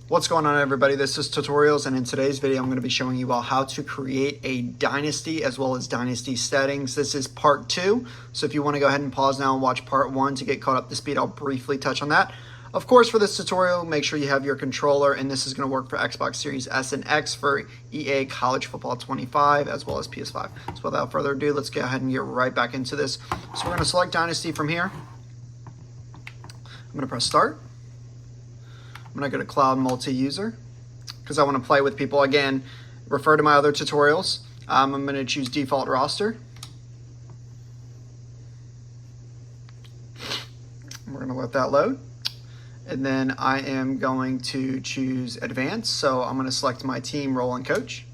What's going on, everybody? This is Tutorials, and in today's video I'm going to be showing you all how to create a dynasty as well as dynasty settings. This is part 2, so if you want to go ahead and pause now and watch part 1 to get caught up to speed, I'll briefly touch on that. Of course, for this tutorial, make sure you have your controller, and this is going to work for Xbox Series S and X, for EA College Football 25, as well as PS5. So without further ado, let's go ahead and get right back into this. So we're going to select Dynasty from here. I'm going to press Start. I'm going to go to Cloud Multi-User because I want to play with people. Again, refer to my other tutorials. I'm going to choose Default Roster. We're going to let that load. And then I am going to choose Advanced. So I'm going to select my team, role, and coach.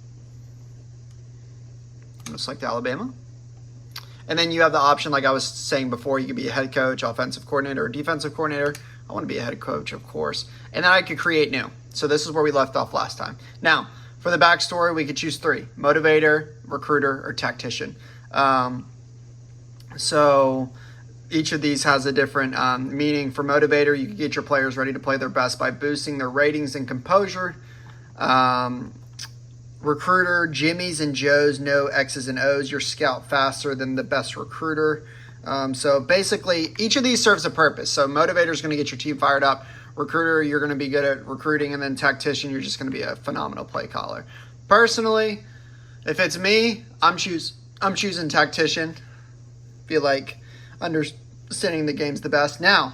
I'm going to select Alabama. And then you have the option, like I was saying before, you could be a head coach, offensive coordinator, or defensive coordinator. I want to be a head coach, of course. And then I could create new. So this is where we left off last time. Now, for the backstory, we could choose 3: motivator, recruiter, or tactician. So each of these has a different meaning. For motivator, you can get your players ready to play their best by boosting their ratings and composure. Recruiter, Jimmys and Joes know X's and O's. Your scout faster than the best recruiter. So basically, each of these serves a purpose. So motivator is going to get your team fired up. Recruiter, you're going to be good at recruiting. And then tactician, you're just going to be a phenomenal play caller. Personally, if it's me, I'm choosing tactician. Feel like understanding the game's the best. Now,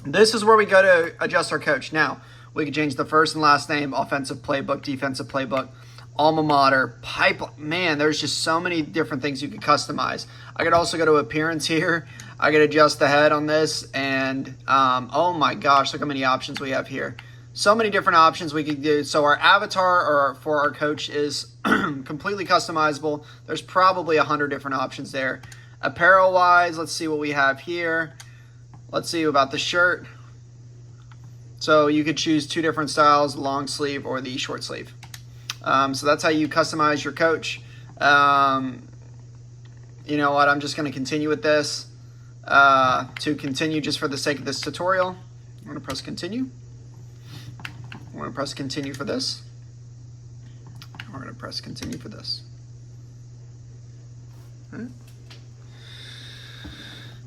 this is where we go to adjust our coach. Now, we can change the first and last name, offensive playbook, defensive playbook, alma mater, pipeline. Man, there's just so many different things you could customize. I could also go to appearance here. I could adjust the head on this, and oh my gosh, look how many options we have here. So many different options we could do. So our avatar for our coach is completely customizable. There's probably 100 different options there. Apparel-wise, let's see what we have here. Let's see about the shirt. So you could choose 2 different styles, long sleeve or the short sleeve. So that's how you customize your coach. You know what? I'm just going to continue with this. To continue, just for the sake of this tutorial, I'm going to press continue. I'm going to press continue for this. We're going to press continue for this. All right.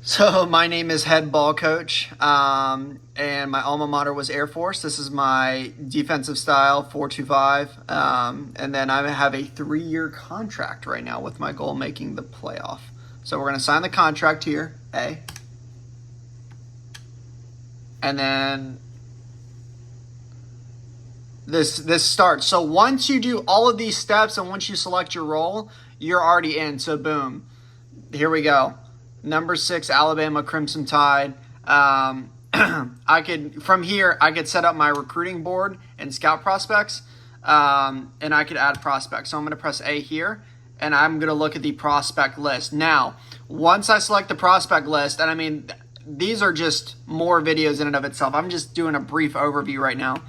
So my name is Head Ball Coach, and my alma mater was Air Force. This is my defensive style, 4-2-5, and then I have a 3-year contract right now with my goal making the playoff. So we're going to sign the contract here, A, and then this starts. So once you do all of these steps and once you select your role, you're already in. So boom, here we go. Number 6, Alabama Crimson Tide. I could set up my recruiting board and scout prospects, and I could add prospects. So I'm going to press A here, and I'm going to look at the prospect list. Now, once I select the prospect list, and I mean, these are just more videos in and of itself. I'm just doing a brief overview right now.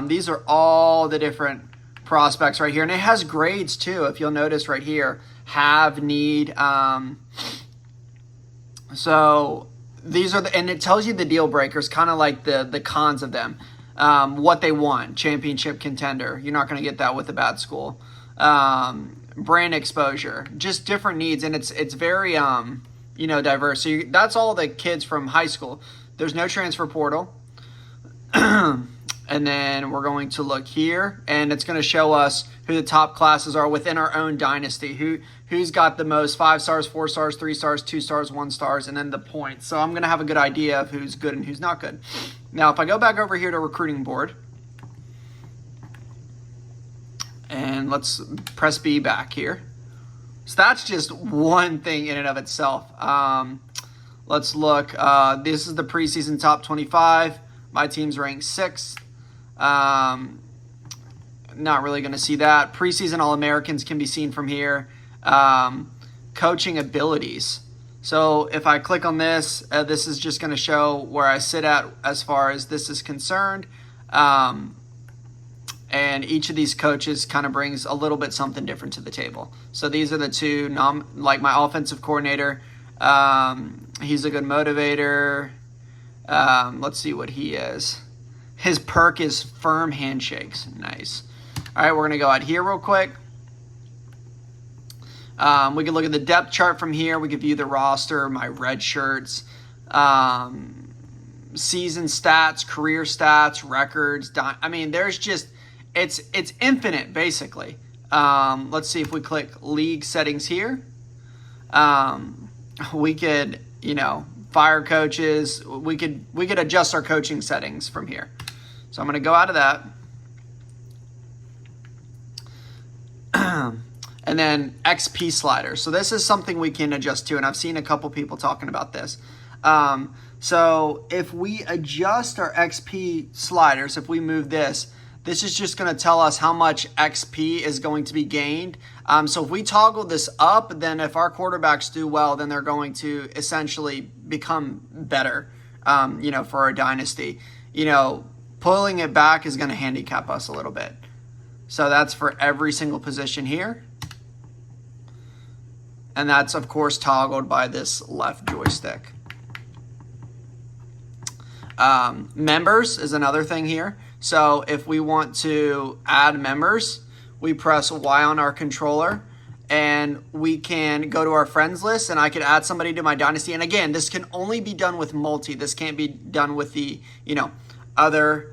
These are all the different prospects right here, and it has grades too. If you'll notice right here, have, need. So these are and it tells you the deal breakers, kind of like the cons of them. What they want, championship contender. You're not going to get that with a bad school. Brand exposure, just different needs, and it's very diverse. So that's all the kids from high school. There's no transfer portal. And then we're going to look here, and it's going to show us who the top classes are within our own dynasty. Who's got the most 5 stars, 4 stars, 3 stars, 2 stars, 1 stars, and then the points. So I'm going to have a good idea of who's good and who's not good. Now, if I go back over here to recruiting board, and let's press B back here. So that's just one thing in and of itself. Let's look. This is the preseason top 25. My team's ranked 6th. Not really going to see that. Preseason All-Americans can be seen from here. Coaching abilities. So if I click on this, this is just going to show where I sit at as far as this is concerned. And each of these coaches kind of brings a little bit something different to the table. So these are the 2, like my offensive coordinator. He's a good motivator. Let's see what he is. His perk is firm handshakes. Nice. All right, we're going to go out here real quick. We can look at the depth chart from here. We can view the roster, my red shirts, season stats, career stats, records. I mean, there's just, it's infinite, basically. Let's see if we click league settings here. We could, fire coaches. We could adjust our coaching settings from here. So I'm going to go out of that. And then XP slider. So this is something we can adjust to, and I've seen a couple people talking about this. So if we adjust our XP sliders, if we move this is just going to tell us how much XP is going to be gained. So if we toggle this up, then if our quarterbacks do well, then they're going to essentially become better, for our dynasty. Pulling it back is going to handicap us a little bit. So that's for every single position here. And that's, of course, toggled by this left joystick. Members is another thing here. So if we want to add members, we press Y on our controller, and we can go to our friends list, and I could add somebody to my dynasty. And again, this can only be done with multi. This can't be done with the, other,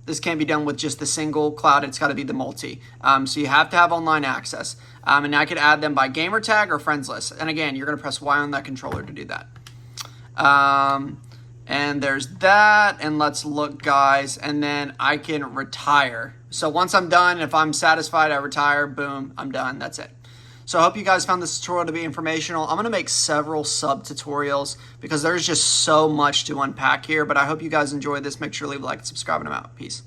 this can't be done with just the single cloud. It's got to be the multi. So you have to have online access. And I could add them by gamer tag or friends list. And again, you're going to press Y on that controller to do that. And there's that. And let's look, guys. And then I can retire. So once I'm done, if I'm satisfied, I retire. Boom, I'm done. That's it. So I hope you guys found this tutorial to be informational. I'm going to make several sub-tutorials because there's just so much to unpack here. But I hope you guys enjoyed this. Make sure to leave a like and subscribe, and I'm out. Peace.